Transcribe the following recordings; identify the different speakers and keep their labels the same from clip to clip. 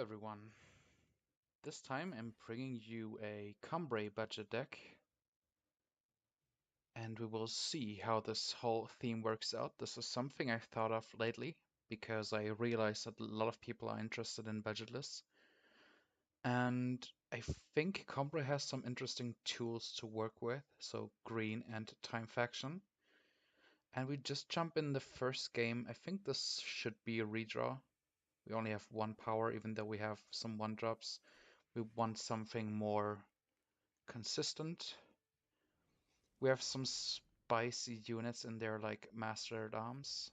Speaker 1: everyone. This time I'm bringing you a Combrei budget deck, and we will see how this whole theme works out. This is something I've thought of lately because I realized that a lot of people are interested in budget lists, and I think Combrei has some interesting tools to work with, so green and time faction. And we just jump in the first game. I think this should be a redraw. We only have one power, even though we have some one drops. We want something more consistent. We have some spicy units in there like Master at Arms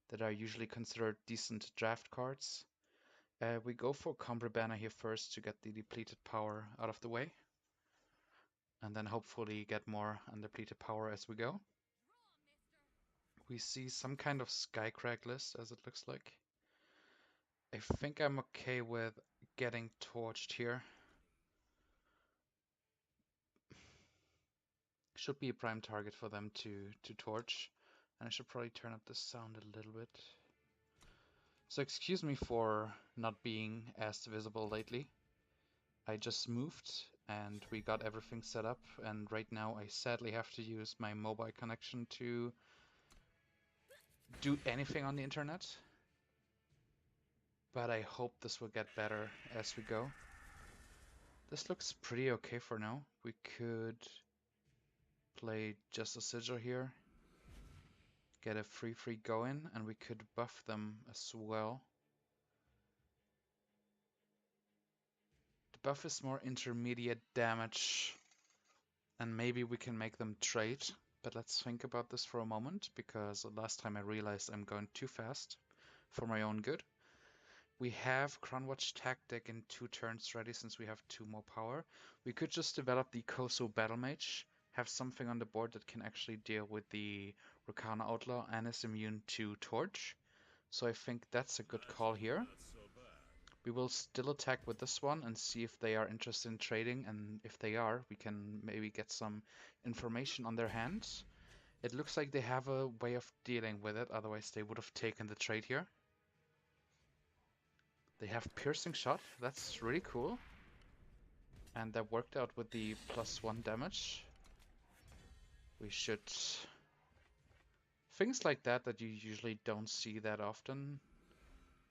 Speaker 1: that are usually considered decent draft cards. We go for Combrei Banner here first to get the depleted power out of the way, and then hopefully get more undepleted power as we go. We see some kind of Skycrag list as it looks like. I think I'm okay with getting torched here. Should be a prime target for them to torch. And I should probably turn up the sound a little bit. So excuse me for not being as visible lately. I just moved and we got everything set up, and right now I sadly have to use my mobile connection to do anything on the internet. But I hope this will get better as we go. This looks pretty okay for now. We could play just a sigil here, get a free going, and we could buff them as well. The buff is more intermediate damage, and maybe we can make them trade. But let's think about this for a moment, because last time I realized I'm going too fast for my own good. We have Crownwatch Tactic in 2 turns ready since we have 2 more power. We could just develop the Koso Battle Mage, have something on the board that can actually deal with the Rakana Outlaw and is immune to Torch. So I think that's a good call here. We will still attack with this one and see if they are interested in trading, and if they are, we can maybe get some information on their hands. It looks like they have a way of dealing with it, otherwise they would have taken the trade here. They have Piercing Shot, that's really cool. And that worked out with the +1 damage. We should... Things like that you usually don't see that often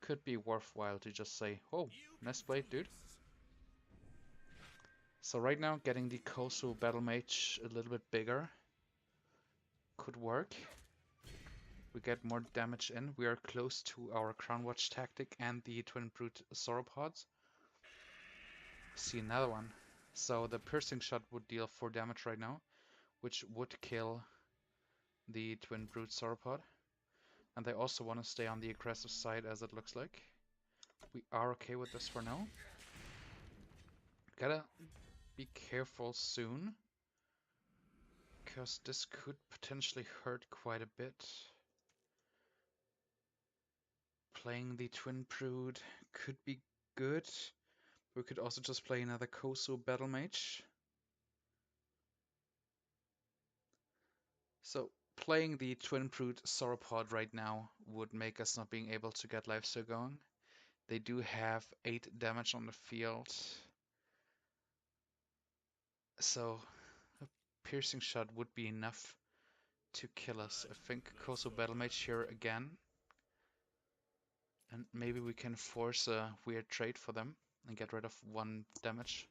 Speaker 1: could be worthwhile to just say, oh, nice blade, dude. So right now, getting the Koso Battle Mage a little bit bigger could work. We get more damage in. We are close to our Crownwatch Tactic and the Twin Brute Sauropods. See another one. So the Piercing Shot would deal 4 damage right now, which would kill the Twin Brute Sauropod. And they also want to stay on the aggressive side, as it looks like. We are okay with this for now. Gotta be careful soon, because this could potentially hurt quite a bit. Playing the Twin Brood could be good. We could also just play another Koso Battle Mage. So playing the Twin Brood Sauropod right now would make us not being able to get Lifesteal going. They do have 8 damage on the field. So a Piercing Shot would be enough to kill us. I think Koso Battle Mage here again. And maybe we can force a weird trade for them and get rid of 1 damage.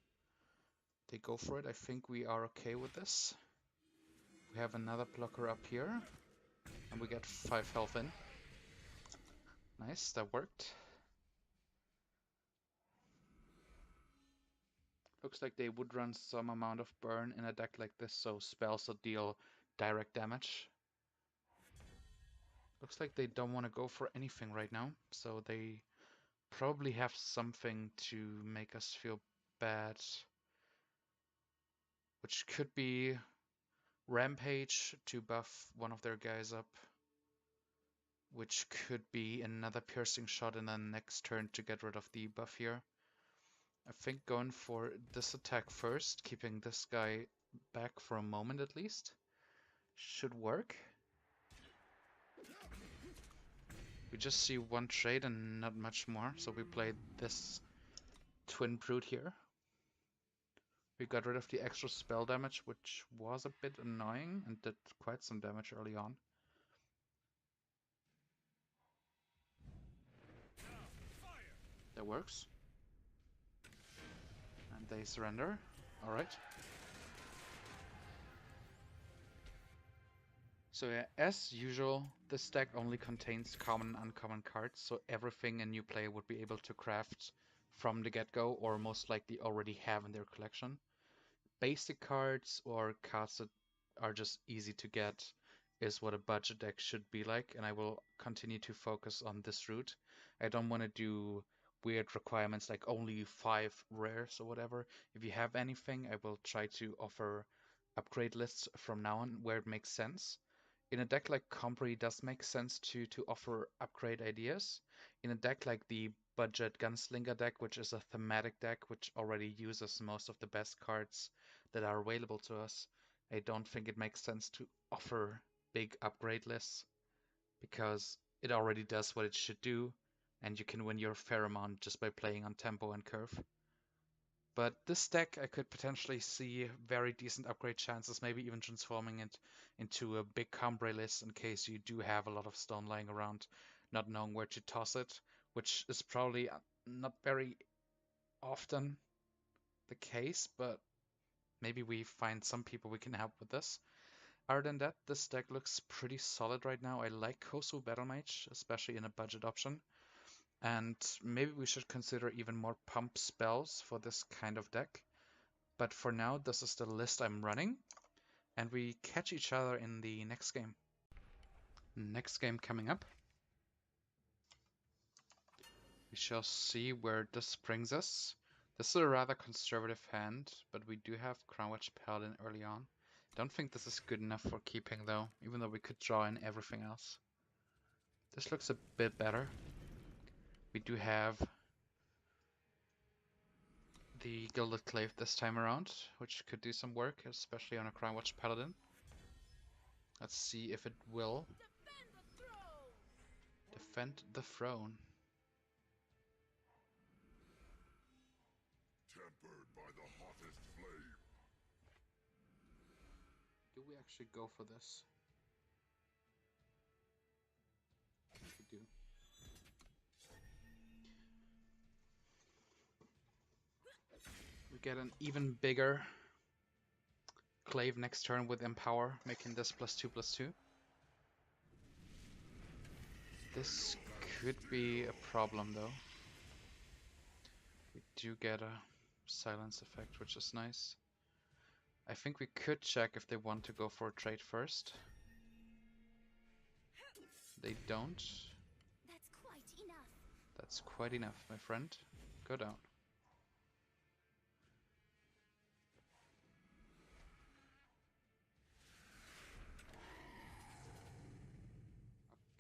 Speaker 1: They go for it. I think we are okay with this. We have another blocker up here. And we get 5 health in. Nice, that worked. Looks like they would run some amount of burn in a deck like this, so spells that deal direct damage. Looks like they don't want to go for anything right now, so they probably have something to make us feel bad. Which could be Rampage to buff one of their guys up. Which could be another Piercing Shot in the next turn to get rid of the buff here. I think going for this attack first, keeping this guy back for a moment at least, should work. We just see one trade and not much more, so we played this Twin Brute here. We got rid of the extra spell damage, which was a bit annoying and did quite some damage early on. That works. And they surrender. Alright. So yeah, as usual, this deck only contains common and uncommon cards, so everything a new player would be able to craft from the get-go, or most likely already have in their collection. Basic cards or cards that are just easy to get is what a budget deck should be like, and I will continue to focus on this route. I don't want to do weird requirements like only 5 rares or whatever. If you have anything, I will try to offer upgrade lists from now on where it makes sense. In a deck like Combrei, it does make sense to offer upgrade ideas. In a deck like the budget Gunslinger deck, which is a thematic deck which already uses most of the best cards that are available to us, I don't think it makes sense to offer big upgrade lists because it already does what it should do, and you can win your fair amount just by playing on tempo and curve. But this deck, I could potentially see very decent upgrade chances, maybe even transforming it into a big Combrei list in case you do have a lot of stone lying around, not knowing where to toss it, which is probably not very often the case, but maybe we find some people we can help with this. Other than that, this deck looks pretty solid right now. I like Kosu Battle Mage, especially in a budget option. And maybe we should consider even more pump spells for this kind of deck. But for now, this is the list I'm running, and we catch each other in the next game. Next game coming up. We shall see where this brings us. This is a rather conservative hand, but we do have Crownwatch Paladin early on. Don't think this is good enough for keeping though, even though we could draw in everything else. This looks a bit better. We do have the Gilded Glaive this time around, which could do some work, especially on a Crownwatch Paladin. Let's see if it will. Defend the throne.
Speaker 2: Tempered by the hottest flame.
Speaker 1: Do we actually go for this? We do. We get an even bigger glaive next turn with Empower, making this +2/+2. This could be a problem though. We do get a silence effect, which is nice. I think we could check if they want to go for a trade first. They don't.
Speaker 3: That's quite enough.
Speaker 1: That's quite enough, my friend. Go down.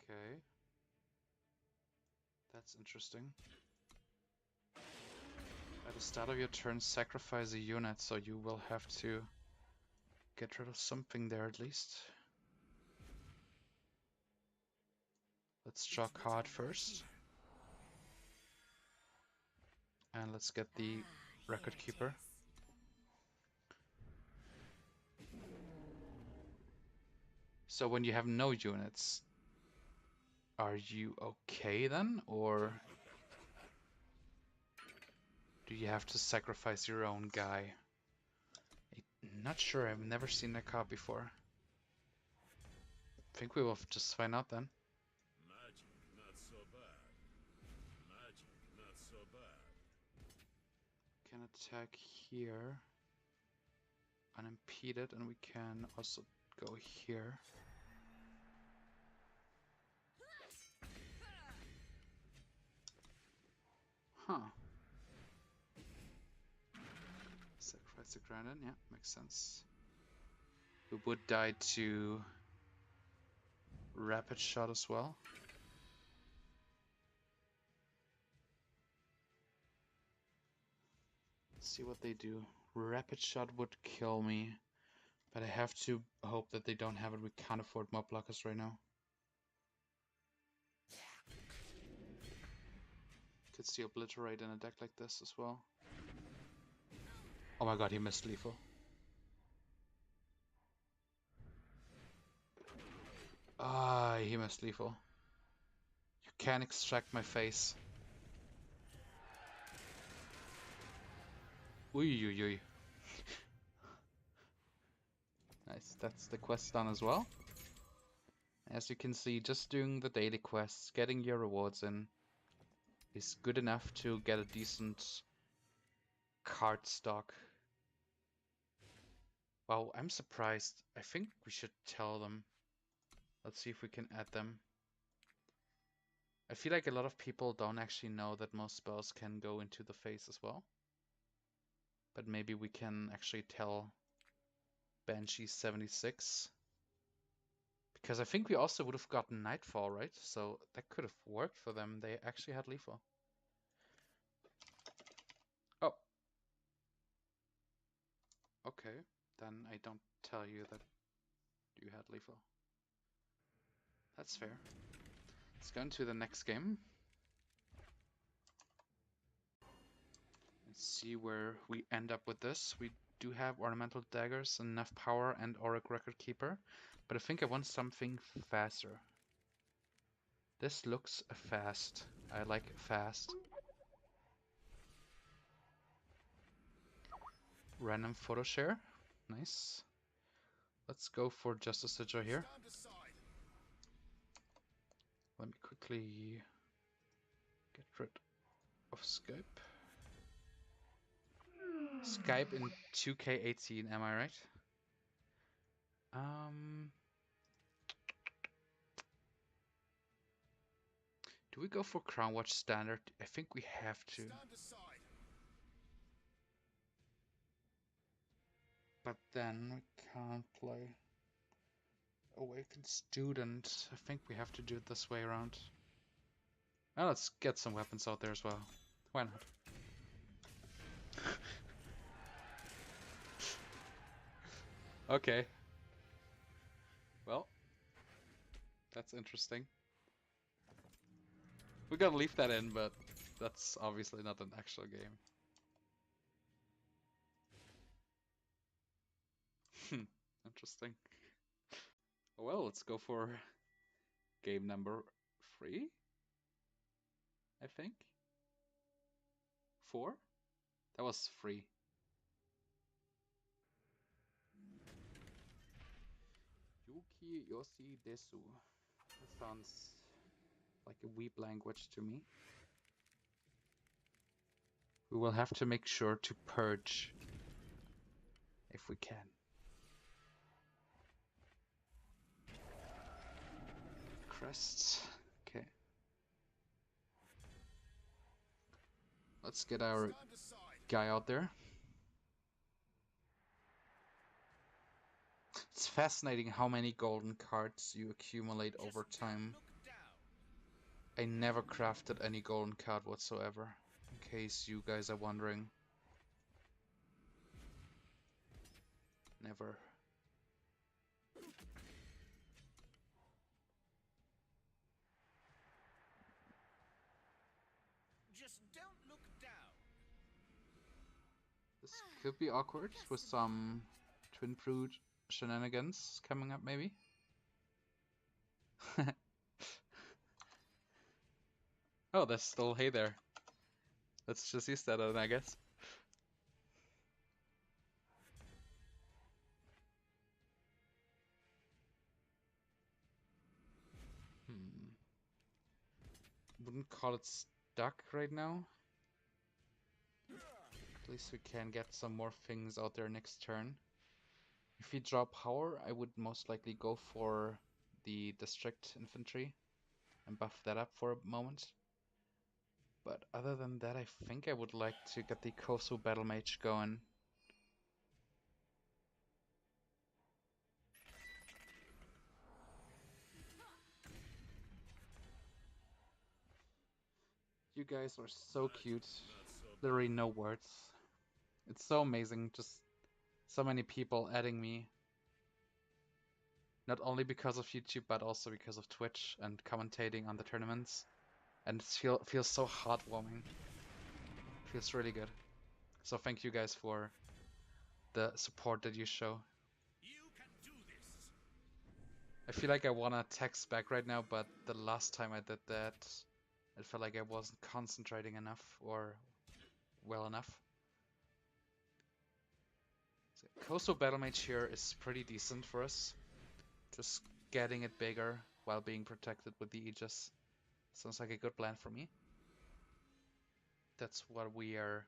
Speaker 1: Okay. That's interesting. At the start of your turn, sacrifice a unit, so you will have to get rid of something there at least. Let's draw a card first. And let's get the Record Keeper. So when you have no units, are you okay then? Or do you have to sacrifice your own guy? I'm not sure, I've never seen that card before. I think we will just find out then.
Speaker 2: Magic, not so bad. Magic, not so bad.
Speaker 1: Can attack here unimpeded, and we can also go here. Huh. Sacrifice the Grandin, yeah, makes sense. We would die to Rapid Shot as well. Let's see what they do. Rapid Shot would kill me, but I have to hope that they don't have it. We can't afford mob blockers right now. could see obliterate in a deck like this as well. Oh my god, he missed lethal. Ah, he missed lethal. You can't extract my face. Uy. Nice, that's the quest done as well. As you can see, just doing the daily quests, getting your rewards in, is good enough to get a decent card stock. Wow, I'm surprised. I think we should tell them. Let's see if we can add them. I feel like a lot of people don't actually know that most spells can go into the face as well. But maybe we can actually tell Banshee 76. Because I think we also would have gotten Nightfall, right? So that could have worked for them. They actually had lethal. Oh. Okay. Then I don't tell you that you had lethal. That's fair. Let's go into the next game. Let's see where we end up with this. We do have ornamental daggers, enough power, and Auric Record Keeper. But I think I want something faster. This looks fast. I like fast. Random photo share. Nice. Let's go for just a sigil here. Let me quickly get rid of Skype. Skype in 2K18, am I right? Do we go for Crown Watch Standard? I think we have to. But then we can't play Awakened Student. I think we have to do it this way around. Now let's get some weapons out there as well. Why not? Okay. Well, that's interesting. We're gonna leave that in, but that's obviously not an actual game. Interesting. Well, let's go for game number 3. I think. 4? That was 3. Yuki Yoshi Desu. That sounds like a weeb language to me. We will have to make sure to purge if we can. Crests. Okay. Let's get our guy out there. It's fascinating how many golden cards you accumulate over time. I never crafted any golden card whatsoever, in case you guys are wondering. Never.
Speaker 2: Just don't look down.
Speaker 1: This could be awkward with some Twin Brood shenanigans coming up, maybe. Oh, there's still hay there. Let's just use that then, I guess. Wouldn't call it stuck right now. At least we can get some more things out there next turn. If we draw power, I would most likely go for the district infantry and buff that up for a moment. But other than that, I think I would like to get the Kosu Battle Mage going. You guys are so cute. Literally no words. It's so amazing, just so many people adding me. Not only because of YouTube, but also because of Twitch and commentating on the tournaments. And it feels so heartwarming. Feels really good. So thank you guys for the support that you show.
Speaker 2: You can do this.
Speaker 1: I feel like I wanna text back right now, but the last time I did that, it felt like I wasn't concentrating enough or well enough. So Coastal Battle Mage here is pretty decent for us. Just getting it bigger while being protected with the Aegis. Sounds like a good plan for me. That's what we are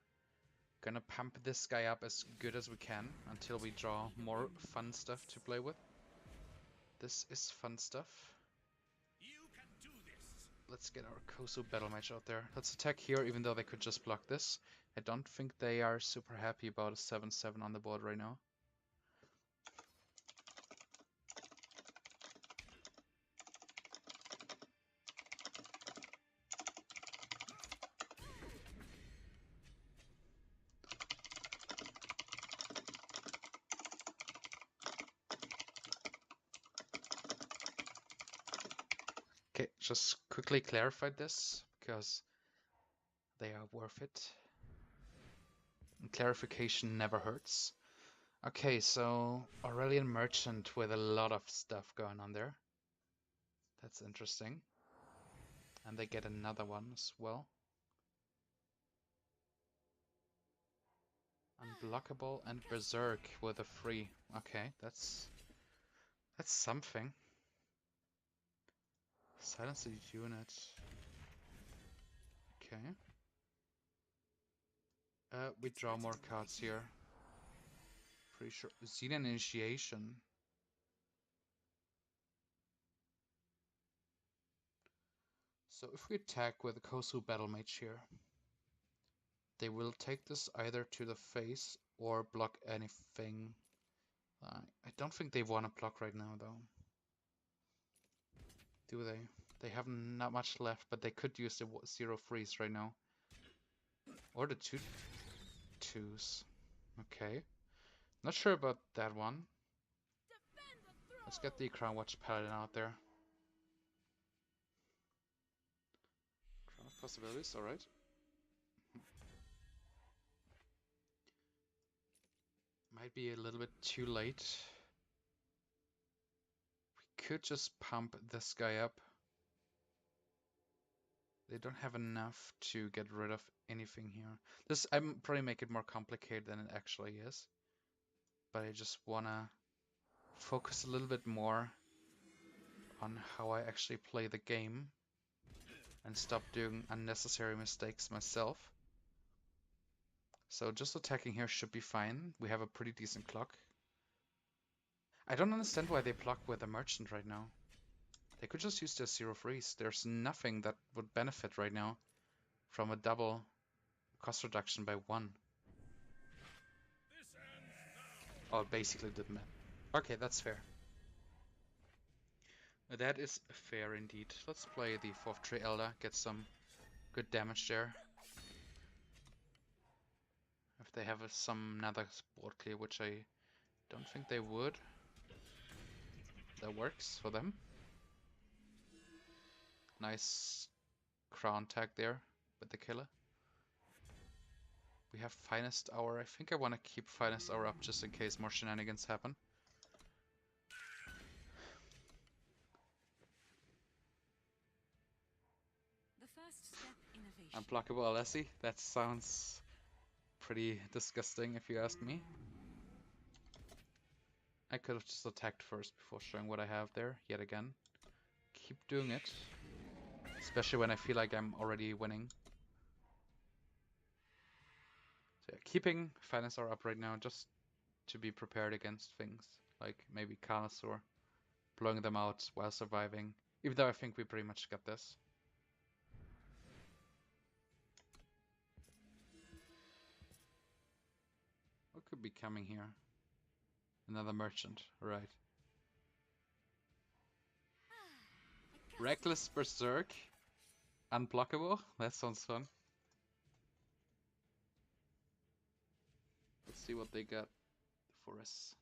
Speaker 1: gonna pump this guy up as good as we can until we draw more fun stuff to play with. This is fun stuff.
Speaker 2: You can do this.
Speaker 1: Let's get our Koso Battle Mage out there. Let's attack here, even though they could just block this. I don't think they are super happy about a 7-7 on the board right now. Okay, just quickly clarified this, because they are worth it. And clarification never hurts. Okay, so Aurelian Merchant with a lot of stuff going on there. That's interesting. And they get another one as well. Unblockable and Berserk with a free. Okay, that's something. Silence the unit. Okay. We draw more cards here. Pretty sure. Xenon Initiation. So if we attack with a Kosu Battle Mage here, they will take this either to the face or block anything. I don't think they want to block right now, though. Do they? They have not much left, but they could use the 0 freeze right now. Or the 2/2s. Okay. Not sure about that one. Let's get the Crown Watch Paladin out there. Crown of Possibilities, alright. Might be a little bit too late. We could just pump this guy up. They don't have enough to get rid of anything here. I'm probably make it more complicated than it actually is. But I just wanna focus a little bit more on how I actually play the game and stop doing unnecessary mistakes myself. So just attacking here should be fine. We have a pretty decent clock. I don't understand why they block with a merchant right now. They could just use their 0 freeze. There's nothing that would benefit right now from a double cost reduction by 1.
Speaker 2: This ends now.
Speaker 1: Oh, it basically didn't matter. Okay, that's fair. That is fair indeed. Let's play the 4th Tree Elder, get some good damage there. If they have some another board clear, which I don't think they would. That works for them. Nice crown tag there with the killer. We have Finest Hour. I think I want to keep Finest Hour up just in case more shenanigans happen.
Speaker 4: The first step, innovation.
Speaker 1: Unblockable Alessi? That sounds pretty disgusting if you ask me. I could have just attacked first before showing what I have there, yet again. Keep doing it. Especially when I feel like I'm already winning. So yeah, keeping Finance are up right now just to be prepared against things. Like maybe Carnosaur. Blowing them out while surviving. Even though I think we pretty much got this. What could be coming here? Another merchant, right. Reckless Berserk. Unblockable? That sounds fun. Let's see what they got for us.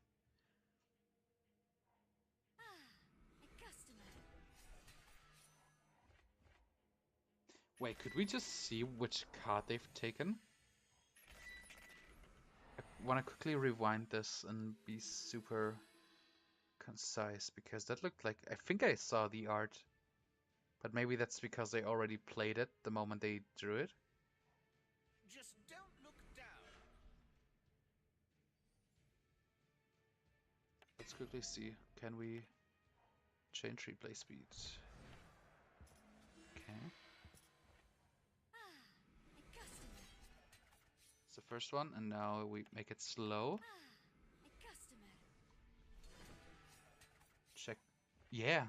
Speaker 1: Wait, could we just see which card they've taken? I want to quickly rewind this and be super concise, because that looked like... I think I saw the art, but maybe that's because they already played it the moment they drew it.
Speaker 2: Just don't look down.
Speaker 1: Let's quickly see. Can we change replay speed? Okay.
Speaker 3: A customer.
Speaker 1: It's the first one, and now we make it slow.
Speaker 3: A customer.
Speaker 1: Check. Yeah.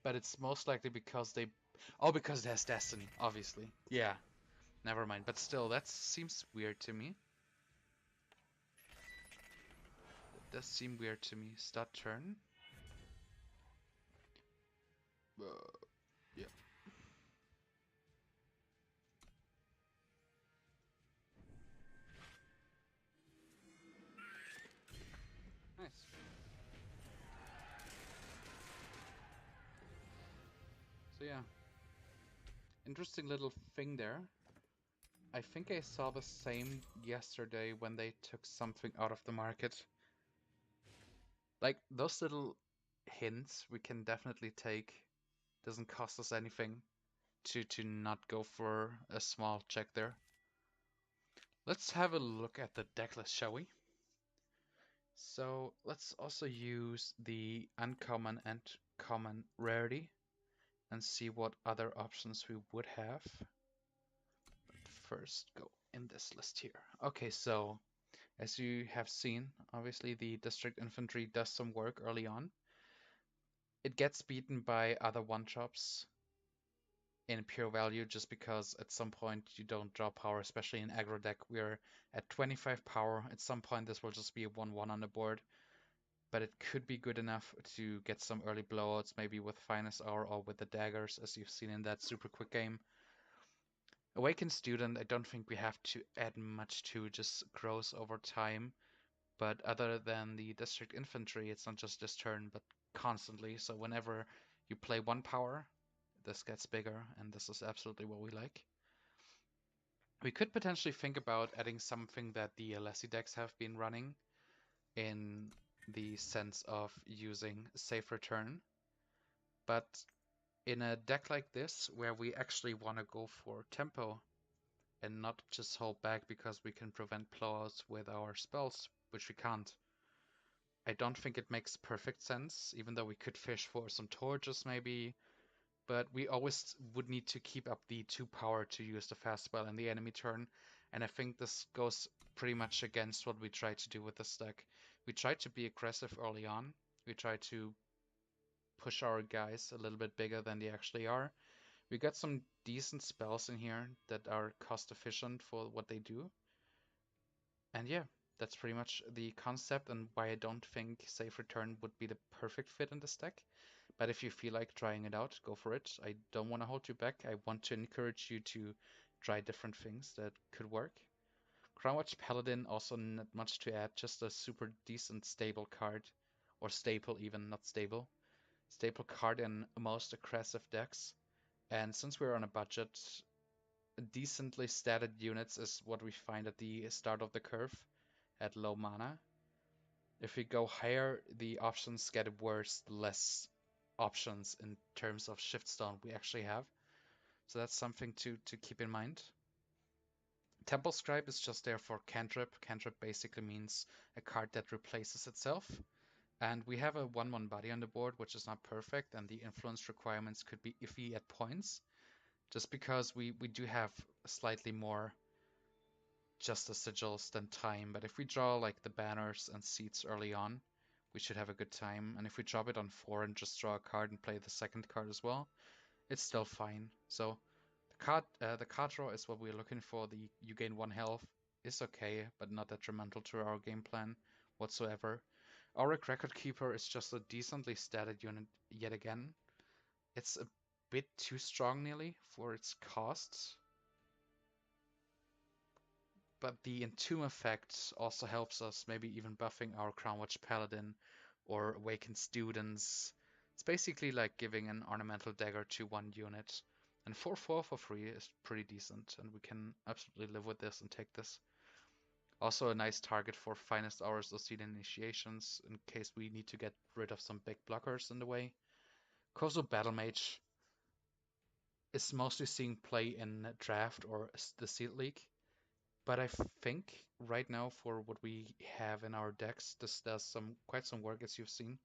Speaker 1: But it's most likely because they... Oh, because there's Destiny, obviously. Yeah. Never mind. But still, that seems weird to me. It does seem weird to me. Start turn. Yeah. Nice. So yeah. Interesting little thing there. I think I saw the same yesterday when they took something out of the market. Like, those little hints we can definitely take. Doesn't cost us anything to not go for a small check there. Let's have a look at the decklist, shall we? So let's also use the uncommon and common rarity and see what other options we would have. But first go in this list here. Okay, so as you have seen, obviously the district infantry does some work early on. It gets beaten by other one-shots in pure value just because at some point you don't draw power, especially in aggro deck. We're at 25 power. At some point this will just be a 1-1 on the board, but it could be good enough to get some early blowouts, maybe with Finest Hour or with the daggers, as you've seen in that super quick game. Awakened Student, I don't think we have to add much to, just grows over time. But other than the district infantry, it's not just this turn, but constantly. So whenever you play one power, this gets bigger, and this is absolutely what we like. We could potentially think about adding something that the Alessi decks have been running, in the sense of using safe return. But in a deck like this, where we actually want to go for tempo and not just hold back because we can prevent blowouts with our spells, which we can't, I don't think it makes perfect sense, even though we could fish for some torches maybe, but we always would need to keep up the 2 power to use the fast spell in the enemy turn, and I think this goes pretty much against what we try to do with this deck. We try to be aggressive early on, we try to push our guys a little bit bigger than they actually are. We got some decent spells in here that are cost efficient for what they do. And yeah, that's pretty much the concept and why I don't think Safe Return would be the perfect fit in this deck. But if you feel like trying it out, go for it. I don't want to hold you back. I want to encourage you to try different things that could work. Crownwatch Paladin, also not much to add, just a super decent stable card. Or staple even, not stable. Staple card in most aggressive decks. And since we're on a budget, decently statted units is what we find at the start of the curve at low mana. If we go higher, the options get worse, the less options in terms of shiftstone we actually have. So that's something to keep in mind. Temple Scribe is just there for cantrip. Cantrip basically means a card that replaces itself. And we have a 1/1 body on the board, which is not perfect, and the influence requirements could be iffy at points, just because we do have slightly more Justice Sigils than time. But if we draw like the banners and seats early on, we should have a good time. And if we drop it on 4 and just draw a card and play the second card as well, it's still fine. So the card draw is what we're looking for. The you gain 1 health is okay, but not detrimental to our game plan whatsoever. Auric Record Keeper is just a decently statted unit yet again. It's a bit too strong nearly for its costs, but the Entomb effect also helps us, maybe even buffing our Crownwatch Paladin or Awakened Students. It's basically like giving an Ornamental Dagger to one unit, And 4/4 for free is pretty decent, and we can absolutely live with this and take this. Also a nice target for finest hours or seed initiations in case we need to get rid of some big blockers in the way. Kozo Battle Mage is mostly seeing play in draft or the seed league, but I think right now for what we have in our decks, this does quite some work as you've seen.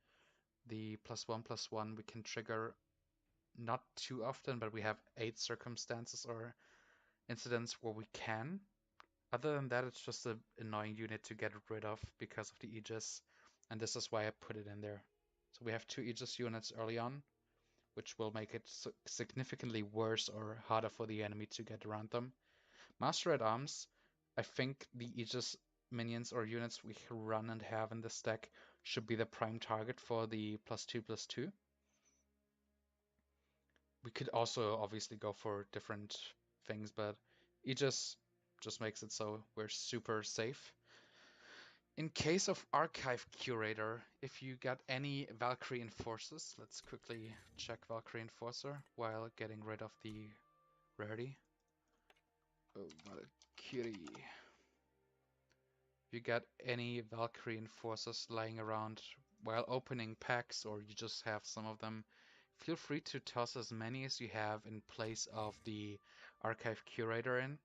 Speaker 1: The +1/+1 we can trigger not too often, but we have 8 circumstances or incidents where we can. Other than that, it's just an annoying unit to get rid of because of the Aegis, and this is why I put it in there. So we have 2 Aegis units early on, which will make it significantly worse or harder for the enemy to get around them. Master at Arms, I think the Aegis minions or units we run and have in this deck should be the prime target for the +2/+2. We could also obviously go for different things, but Aegis just makes it so we're super safe. In case of Archive Curator, if you got any Valkyrie Enforcers, let's quickly check Valkyrie Enforcer while getting rid of the rarity. Oh, Valkyrie. If you got any Valkyrie Enforcers lying around while opening packs, or you just have some of them, feel free to toss as many as you have in place of the Archive Curator in,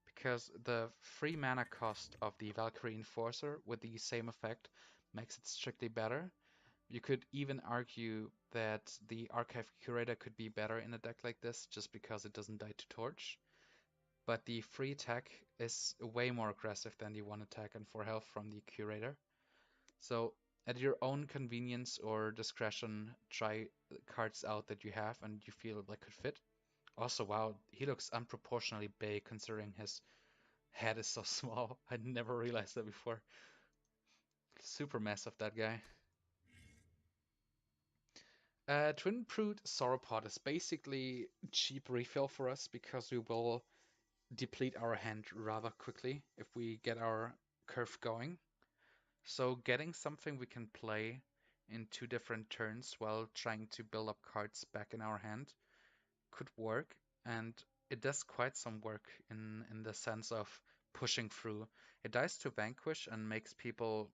Speaker 1: because the free mana cost of the Valkyrie Enforcer with the same effect makes it strictly better. You could even argue that the Archive Curator could be better in a deck like this just because it doesn't die to Torch. But the free attack is way more aggressive than the one attack and 4 health from the Curator. So at your own convenience or discretion, try cards out that you have and you feel that could fit. Also, wow, he looks unproportionally big considering his head is so small. I never realized that before. Super massive, that guy. Twin Brute Sauropod is basically cheap refill for us because we will deplete our hand rather quickly if we get our curve going. So getting something we can play in 2 different turns while trying to build up cards back in our hand could work, and it does quite some work in the sense of pushing through. It dies to Vanquish and makes people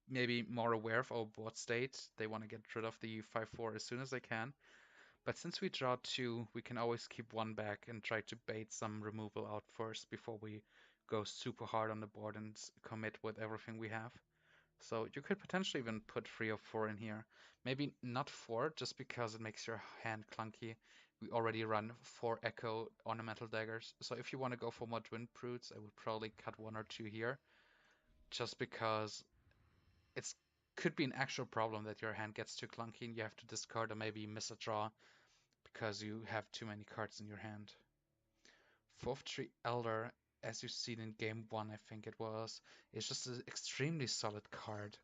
Speaker 1: maybe more aware of our board state. They want to get rid of the 5/4 as soon as they can. But since we draw 2, we can always keep 1 back and try to bait some removal out first before we go super hard on the board and commit with everything we have. So you could potentially even put 3 or 4 in here. Maybe not 4, just because it makes your hand clunky. We already run 4 Echo Ornamental Daggers. So if you want to go for more Twin Brutes, I would probably cut 1 or 2 here. Just because it could be an actual problem that your hand gets too clunky and you have to discard or maybe miss a draw because you have too many cards in your hand. Fourth Tree Elder, as you've seen in game 1, I think it was, is just an extremely solid card.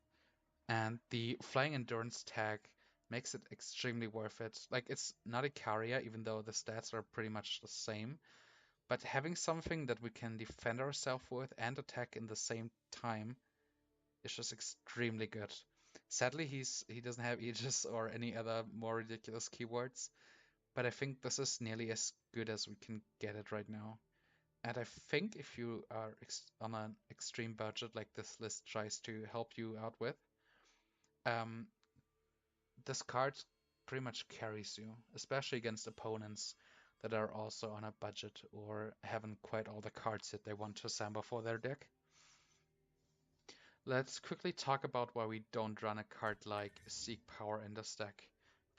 Speaker 1: And the Flying Endurance tag makes it extremely worth it. Like, it's not a carrier, even though the stats are pretty much the same. But having something that we can defend ourselves with and attack in the same time is just extremely good. Sadly, he doesn't have Aegis or any other more ridiculous keywords, but I think this is nearly as good as we can get it right now. And I think if you are on an extreme budget like this list tries to help you out with, um, this card pretty much carries you, especially against opponents that are also on a budget or haven't quite all the cards that they want to assemble for their deck. Let's quickly talk about why we don't run a card like Seek Power in this deck.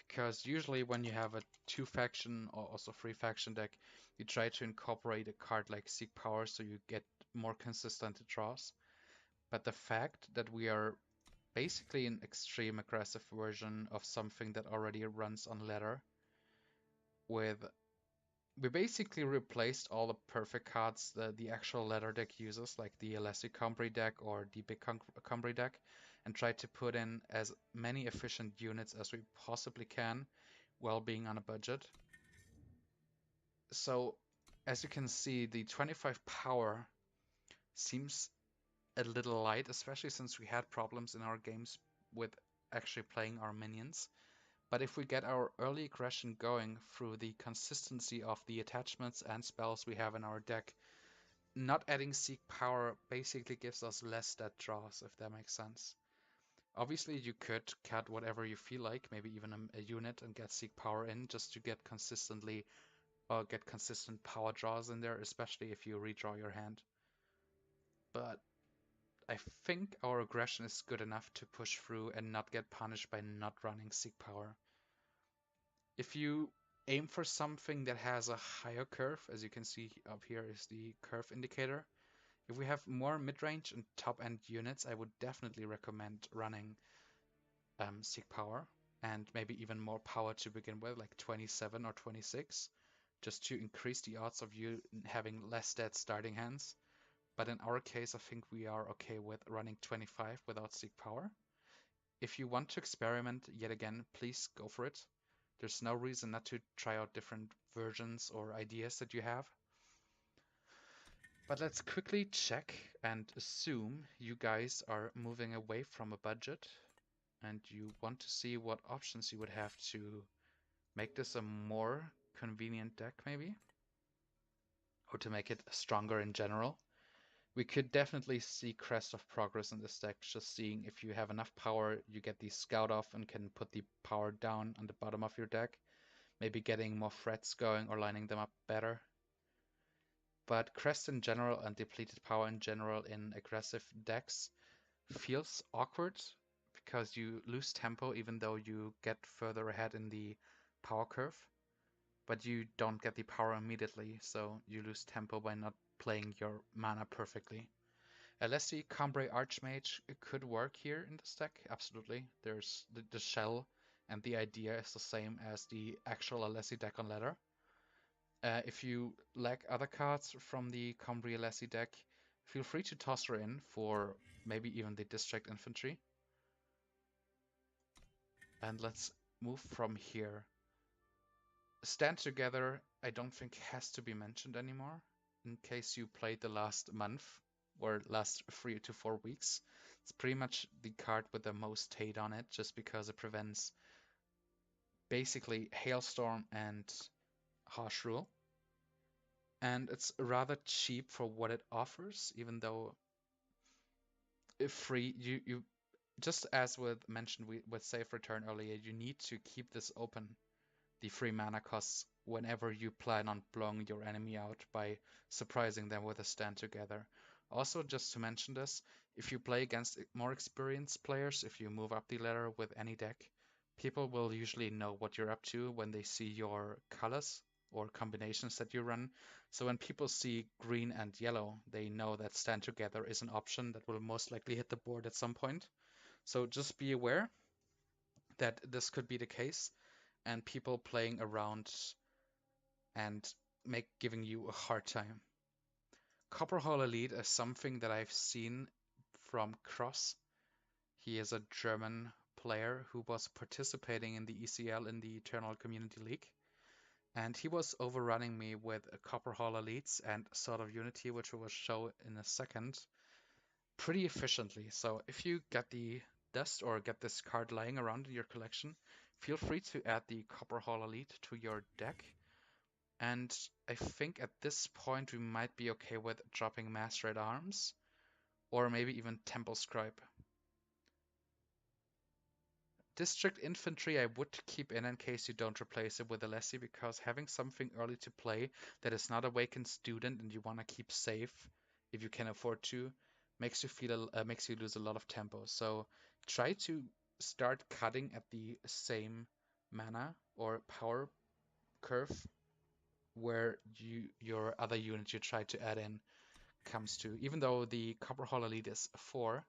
Speaker 1: Because usually when you have a 2-faction or also 3-faction deck, you try to incorporate a card like Seek Power so you get more consistent draws. But the fact that we are basically an extreme aggressive version of something that already runs on ladder, we basically replaced all the perfect cards that the actual ladder deck uses, like the elastic Combrei deck or the big Combrei deck, and tried to put in as many efficient units as we possibly can while being on a budget. So as you can see, the 25 power seems a little light, especially since we had problems in our games with actually playing our minions. But if we get our early aggression going through the consistency of the attachments and spells we have in our deck, not adding Seek Power basically gives us less stat draws, if that makes sense. Obviously, you could cut whatever you feel like, maybe even a unit, and get Seek Power in just to get consistent power draws in there, especially if you redraw your hand. But I think our aggression is good enough to push through and not get punished by not running Seek Power. If you aim for something that has a higher curve, as you can see up here is the curve indicator. If we have more mid-range and top-end units, I would definitely recommend running Seek Power, and maybe even more power to begin with, like 27 or 26, just to increase the odds of you having less dead starting hands. But in our case, I think we are okay with running 25 without Seek Power. If you want to experiment, yet again, please go for it. There's no reason not to try out different versions or ideas that you have. But let's quickly check and assume you guys are moving away from a budget and you want to see what options you would have to make this a more convenient deck, maybe, or to make it stronger in general. We could definitely see Crest of Progress in this deck, just seeing if you have enough power, you get the Scout off and can put the power down on the bottom of your deck, maybe getting more threats going or lining them up better. But Crest in general and depleted power in general in aggressive decks feels awkward because you lose tempo even though you get further ahead in the power curve, but you don't get the power immediately, so you lose tempo by not playing your mana perfectly. Alessi Combrei Archmage could work here in this deck, absolutely. There's the shell and the idea is the same as the actual Alessi deck on ladder. If you lack other cards from the Combrei Alessi deck, feel free to toss her in for maybe even the District Infantry. And let's move from here. Stand Together, I don't think has to be mentioned anymore. In case you played the last month or last 3 to 4 weeks, it's pretty much the card with the most hate on it, just because it prevents basically Hailstorm and Harsh Rule. And it's rather cheap for what it offers, even though if free, you just as with mentioned with Safe Return earlier, you need to keep this open, the free mana costs, whenever you plan on blowing your enemy out by surprising them with a Stand Together. Also, just to mention this, if you play against more experienced players, if you move up the ladder with any deck, people will usually know what you're up to when they see your colors or combinations that you run. So when people see green and yellow, they know that Stand Together is an option that will most likely hit the board at some point. So just be aware that this could be the case, and people playing around and giving you a hard time. Copper Hall Elite is something that I've seen from Cross. He is a German player who was participating in the ECL in the Eternal Community League. And he was overrunning me with a Copper Hall Elites and Sword of Unity, which we will show in a second, pretty efficiently. So if you get the dust or get this card lying around in your collection, feel free to add the Copper Hall Elite to your deck. And I think at this point we might be okay with dropping Mass Red Arms, or maybe even Temple Scribe. District Infantry I would keep in case you don't replace it with Alessi, because having something early to play that is not Awakened Student and you want to keep safe, if you can afford to, makes you lose a lot of tempo. So try to start cutting at the same mana or power curve where your other unit you try to add in comes to. Even though the Copper Hall Elite is 4,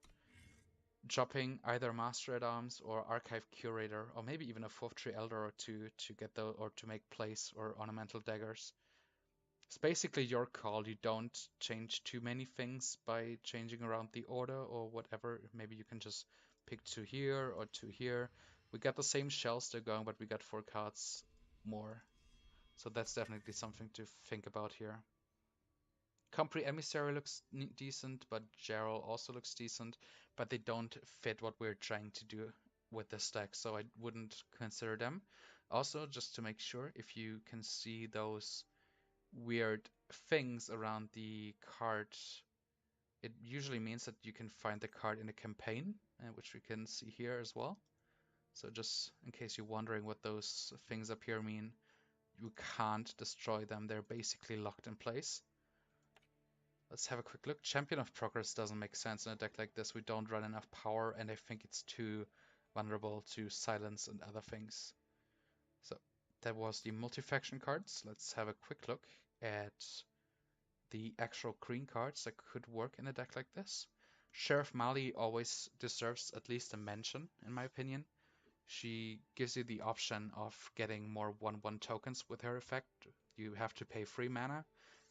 Speaker 1: dropping either Master at Arms or Archive Curator, or maybe even a 4th Tree Elder or two to get the or to make place or ornamental daggers. It's basically your call. You don't change too many things by changing around the order or whatever. Maybe you can just pick 2 here or 2 here. We got the same shells they're going, but we got 4 cards more. So that's definitely something to think about here. Combrei Emissary looks decent, but Gerald also looks decent, but they don't fit what we're trying to do with this deck, so I wouldn't consider them. Also, just to make sure, if you can see those weird things around the card, it usually means that you can find the card in a campaign, which we can see here as well. So just in case you're wondering what those things up here mean, you can't destroy them. They're basically locked in place. Let's have a quick look. Champion of Progress doesn't make sense in a deck like this. We don't run enough power, and I think it's too vulnerable to silence and other things. So that was the multi-faction cards. Let's have a quick look at the actual green cards that could work in a deck like this. Sheriff Mali always deserves at least a mention, in my opinion. She gives you the option of getting more 1/1 tokens with her effect. You have to pay 3 mana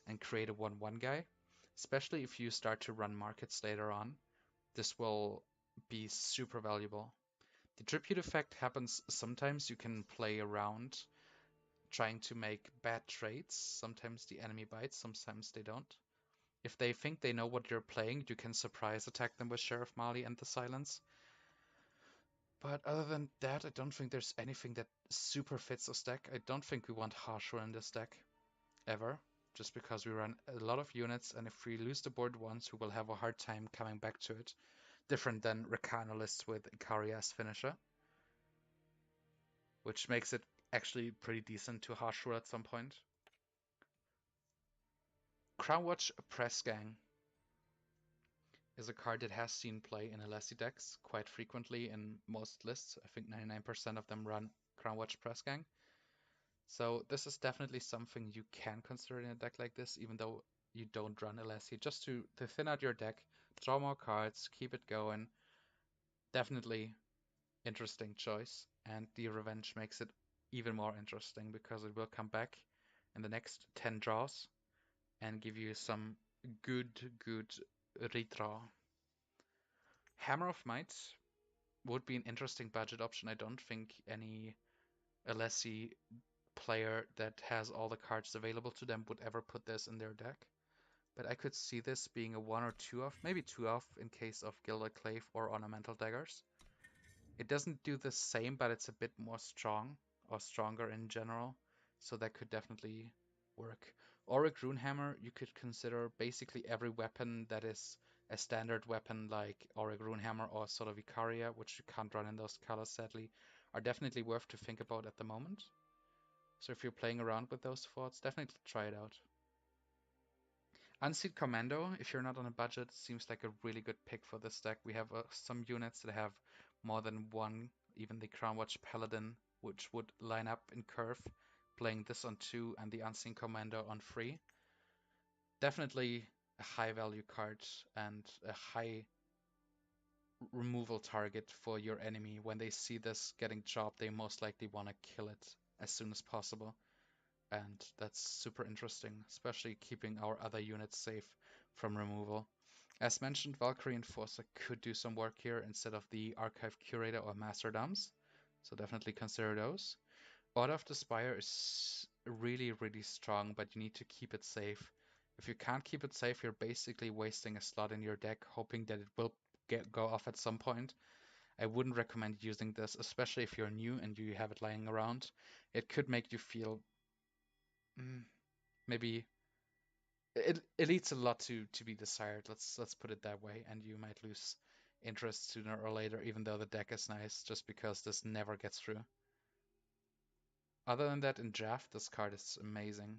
Speaker 1: and create a 1/1 guy. Especially if you start to run markets later on, this will be super valuable. The tribute effect happens sometimes. You can play around trying to make bad trades. Sometimes the enemy bites, sometimes they don't. If they think they know what you're playing, you can surprise attack them with Sheriff Mali and the silence. But other than that, I don't think there's anything that super fits this deck. I don't think we want Harsher in this deck, ever. Just because we run a lot of units, and if we lose the board once, we will have a hard time coming back to it. Different than Recanalyst with Ikari as finisher, which makes it actually pretty decent to Harsher at some point. Crownwatch Press Gang is a card that has seen play in Alessi decks quite frequently in most lists. I think 99% of them run Crownwatch Press Gang. So this is definitely something you can consider in a deck like this, even though you don't run Alessi, just to thin out your deck, draw more cards, keep it going. Definitely interesting choice, and the Revenge makes it even more interesting because it will come back in the next 10 draws and give you some good redraw. Hammer of Might would be an interesting budget option. I don't think any Alessi player that has all the cards available to them would ever put this in their deck. But I could see this being a 1 or 2 of, maybe 2 of in case of Gilded Clave or Ornamental Daggers. It doesn't do the same, but it's a bit more strong or stronger in general. So that could definitely work. Auric Runehammer, you could consider basically every weapon that is a standard weapon like Auric Runehammer or sort of Icaria, which you can't run in those colors sadly, are definitely worth to think about at the moment. So if you're playing around with those thoughts, definitely try it out. Unsealed Commando, if you're not on a budget, seems like a really good pick for this deck. We have some units that have more than one, even the Crownwatch Paladin, which would line up in curve, playing this on 2 and the Unseen Commando on 3. Definitely a high value card and a high removal target for your enemy. When they see this getting chopped, they most likely want to kill it as soon as possible. And that's super interesting, especially keeping our other units safe from removal. As mentioned, Valkyrie Enforcer could do some work here instead of the Archive Curator or Master Dams, so definitely consider those. Order of the Spire is really strong, but you need to keep it safe. If you can't keep it safe, you're basically wasting a slot in your deck, hoping that it will go off at some point. I wouldn't recommend using this, especially if you're new and you have it lying around. It could make you feel maybe it leads a lot to be desired. Let's put it that way, and you might lose interest sooner or later, even though the deck is nice, just because this never gets through. Other than that, in draft, this card is amazing.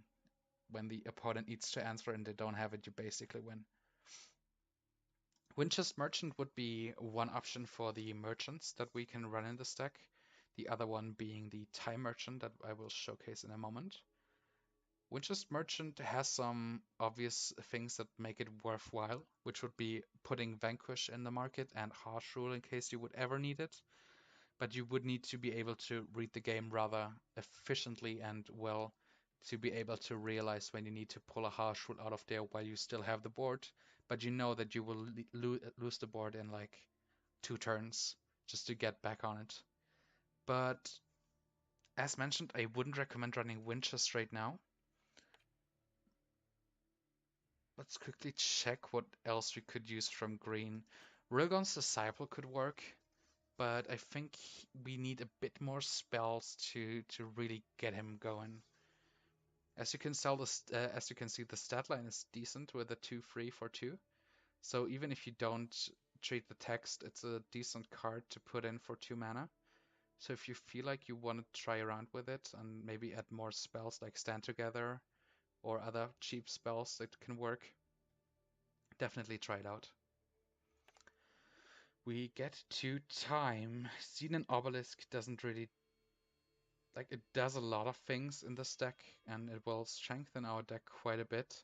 Speaker 1: When the opponent needs to answer and they don't have it, you basically win. Winchest Merchant would be one option for the merchants that we can run in this deck. The other one being the Time Merchant that I will showcase in a moment. Winchest Merchant has some obvious things that make it worthwhile, which would be putting Vanquish in the market and Harsh Rule in case you would ever need it. But you would need to be able to read the game rather efficiently and well to be able to realize when you need to pull a Harsh Rule out of there while you still have the board. But you know that you will lose the board in like 2 turns just to get back on it. But as mentioned, I wouldn't recommend running Winchest right now. Let's quickly check what else we could use from green. Rilgon's Disciple could work. but I think we need a bit more spells to really get him going. As you can see, the stat line is decent with a 2/3 for 2. So even if you don't treat the text, it's a decent card to put in for 2 mana. So if you feel like you want to try around with it and maybe add more spells like Stand Together or other cheap spells that can work, definitely try it out. We get to time. Xenon Obelisk doesn't really, like, it does a lot of things in this deck and it will strengthen our deck quite a bit,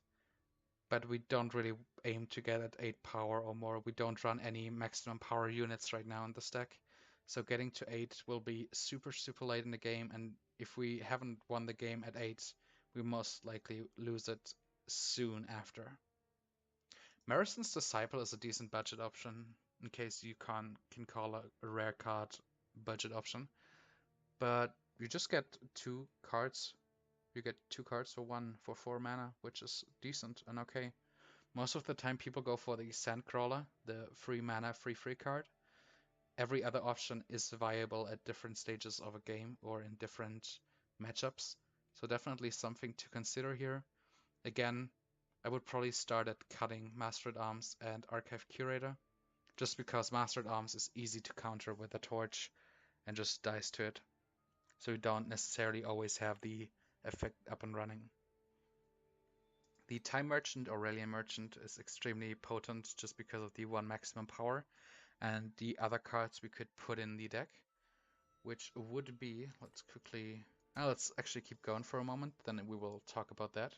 Speaker 1: but we don't really aim to get at 8 power or more. We don't run any maximum power units right now in this deck. So getting to 8 will be super, super late in the game, and if we haven't won the game at 8, we most likely lose it soon after. Marison's Disciple is a decent budget option, in case you can call a rare card budget option. But you just get 2 cards. You get 2 cards for 1 for 4 mana, which is decent and okay. Most of the time people go for the Sandcrawler, the free mana, free card. Every other option is viable at different stages of a game or in different matchups. So definitely something to consider here. Again, I would probably start at cutting Master at Arms and Archive Curator, just because Master at Arms is easy to counter with a torch and just dice to it. So you don't necessarily always have the effect up and running. The Time Merchant or Aurelian Merchant is extremely potent just because of the 1 maximum power and the other cards we could put in the deck, which would be, let's actually keep going for a moment, then we will talk about that.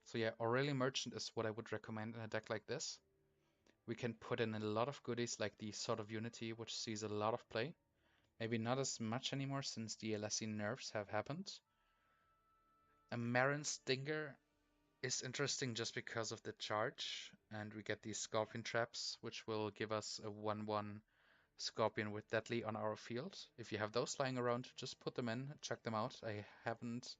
Speaker 1: So yeah, Aurelian Merchant is what I would recommend in a deck like this. We can put in a lot of goodies like the Sword of Unity, which sees a lot of play. Maybe not as much anymore since the LSE nerfs have happened. A Marin Stinger is interesting just because of the charge, and we get these Scorpion Traps, which will give us a 1/1 Scorpion with Deadly on our field. If you have those lying around, just put them in, check them out. I haven't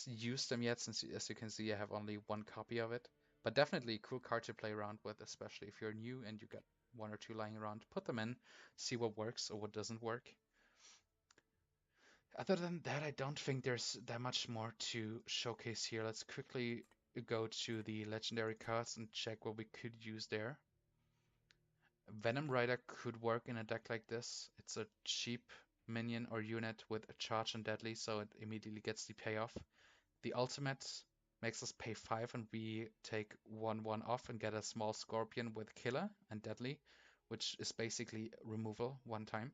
Speaker 1: used them yet since, as you can see, I have only 1 copy of it. But definitely a cool card to play around with, especially if you're new and you got 1 or 2 lying around. Put them in, see what works or what doesn't work. Other than that, I don't think there's that much more to showcase here. Let's quickly go to the legendary cards and check what we could use there. Venom Rider could work in a deck like this. It's a cheap minion or unit with a charge and deadly, so it immediately gets the payoff. The ultimate makes us pay 5 and we take 1/1 off and get a small scorpion with killer and deadly, which is basically removal 1 time.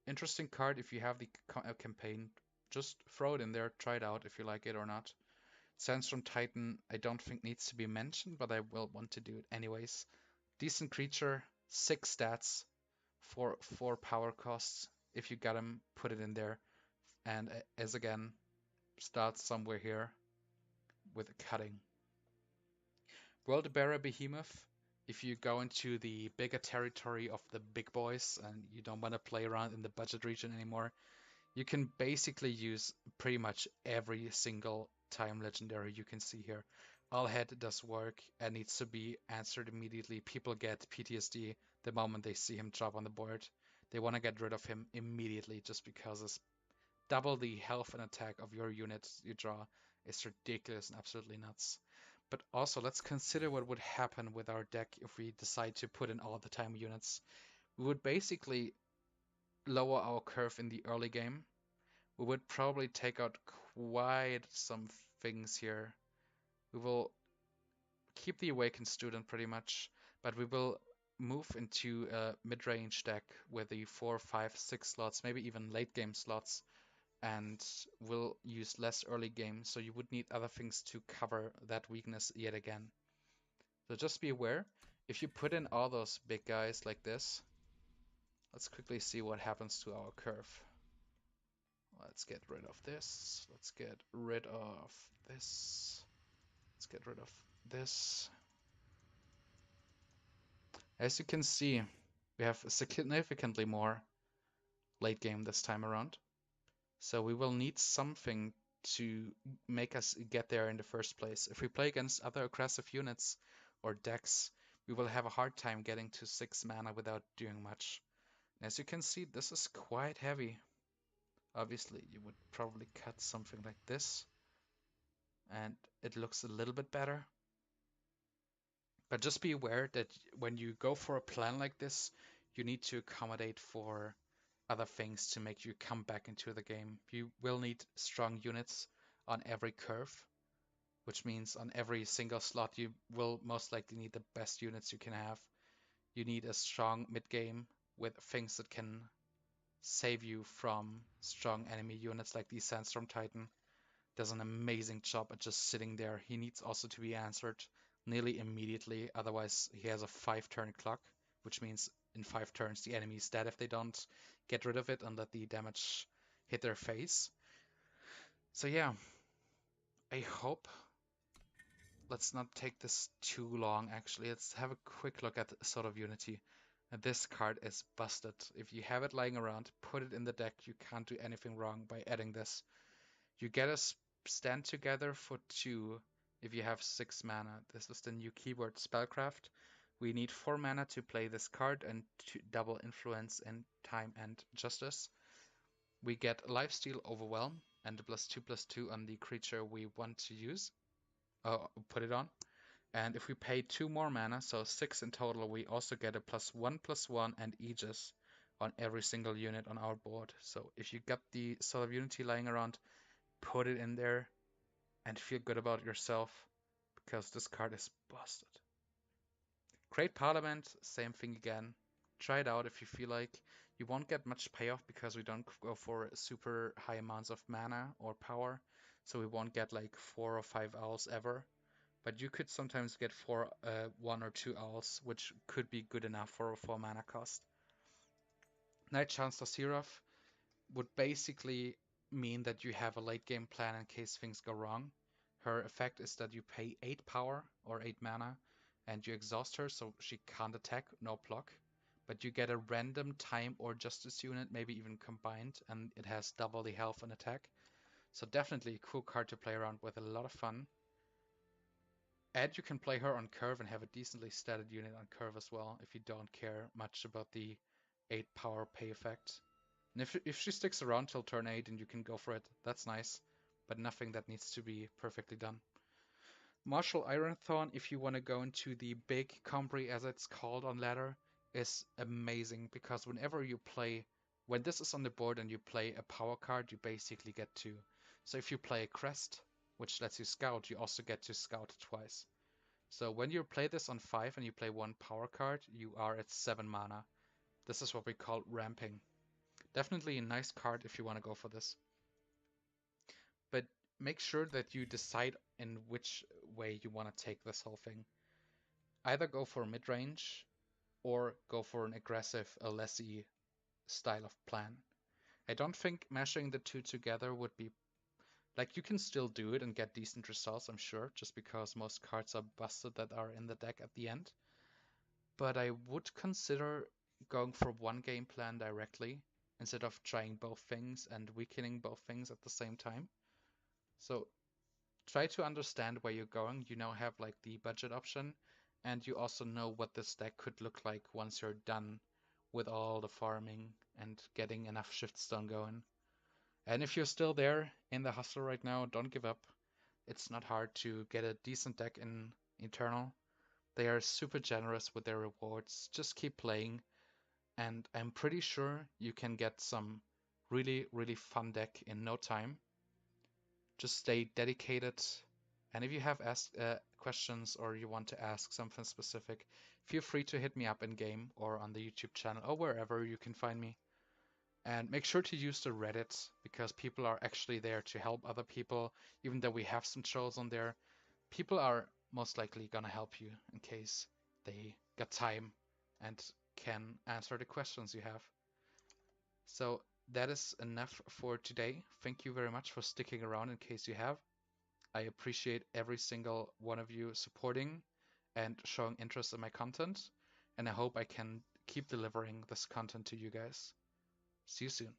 Speaker 1: Interesting card if you have the campaign. Just throw it in there, try it out if you like it or not. Sandstorm Titan I don't think needs to be mentioned, but I will want to do it anyways. Decent creature, 6 stats, for 4 power costs. If you got him, put it in there. And as again, start somewhere here with cutting. World Bearer Behemoth. If you go into the bigger territory of the big boys and you don't want to play around in the budget region anymore, you can basically use pretty much every single time legendary you can see here. All head does work and needs to be answered immediately. People get PTSD the moment they see him drop on the board. They want to get rid of him immediately just because it's double the health and attack of your units you draw is ridiculous and absolutely nuts. But also, let's consider what would happen with our deck if we decide to put in all the time units. We would basically lower our curve in the early game. We would probably take out quite some things here. We will keep the Awakened Student pretty much, but we will move into a mid-range deck with the 4, 5, 6 slots, maybe even late game slots, and will use less early game, so you would need other things to cover that weakness yet again. So just be aware, if you put in all those big guys like this, let's quickly see what happens to our curve. Let's get rid of this. Let's get rid of this. Let's get rid of this. As you can see, we have significantly more late game this time around. So we will need something to make us get there in the first place. If we play against other aggressive units or decks, we will have a hard time getting to 6 mana without doing much. As you can see, this is quite heavy. Obviously, you would probably cut something like this, and it looks a little bit better. But just be aware that when you go for a plan like this, you need to accommodate for other things to make you come back into the game. You will need strong units on every curve, which means on every single slot you will most likely need the best units you can have. You need a strong mid game with things that can save you from strong enemy units like the Sandstorm Titan. Does an amazing job at just sitting there. He needs also to be answered nearly immediately, otherwise he has a 5-turn clock, which means in 5 turns the enemy is dead if they don't get rid of it and let the damage hit their face. So yeah, I hope, let's not take this too long actually, let's have a quick look at Sword of Unity. And this card is busted. If you have it lying around, put it in the deck, you can't do anything wrong by adding this. You get a stand together for 2 if you have 6 mana. This is the new keyword Spellcraft. We need 4 mana to play this card and double influence in time and justice. We get Lifesteal Overwhelm and a +2/+2 on the creature we want to use. Put it on. And if we pay 2 more mana, so 6 in total, we also get a +1/+1 and Aegis on every single unit on our board. So if you got the Sword of Unity lying around, put it in there and feel good about yourself because this card is busted. Great Parliament, same thing again. Try it out if you feel like. You won't get much payoff because we don't go for super high amounts of mana or power, so we won't get like 4 or 5 owls ever. But you could sometimes get 1 or 2 owls, which could be good enough for a 4 mana cost. Night Chancellor Seraph would basically mean that you have a late game plan in case things go wrong. Her effect is that you pay 8 power or 8 mana and you exhaust her so she can't attack, no block. But you get a random time or justice unit, maybe even combined, and it has double the health and attack. So definitely a cool card to play around with, a lot of fun. And you can play her on curve and have a decently statted unit on curve as well if you don't care much about the 8 power pay effect. And if she sticks around till turn 8 and you can go for it, that's nice, but nothing that needs to be perfectly done. Martial Iron Thorn, if you want to go into the big Combrei as it's called on ladder, is amazing because whenever you play, when this is on the board and you play a power card, you basically get 2. So if you play a crest, which lets you scout, you also get to scout twice. So when you play this on 5 and you play 1 power card, you are at 7 mana. This is what we call ramping. Definitely a nice card if you want to go for this. But make sure that you decide in which way you want to take this whole thing. Either go for mid-range or go for an aggressive, a lessy style of plan. I don't think mashing the 2 together would be... Like, you can still do it and get decent results, I'm sure, just because most cards are busted that are in the deck at the end. But I would consider going for one game plan directly instead of trying both things and weakening both things at the same time. So try to understand where you're going. You now have like the budget option, and you also know what this deck could look like once you're done with all the farming and getting enough shiftstone going. And if you're still there in the hustle right now, don't give up. It's not hard to get a decent deck in Eternal. They are super generous with their rewards. Just keep playing, and I'm pretty sure you can get some really, really fun deck in no time. Just stay dedicated. And if you have questions or you want to ask something specific, feel free to hit me up in game or on the YouTube channel or wherever you can find me. And make sure to use the Reddit because people are actually there to help other people. Even though we have some trolls on there, people are most likely gonna help you in case they got time and can answer the questions you have. So that is enough for today. Thank you very much for sticking around in case you have. I appreciate every single one of you supporting and showing interest in my content, and I hope I can keep delivering this content to you guys. See you soon.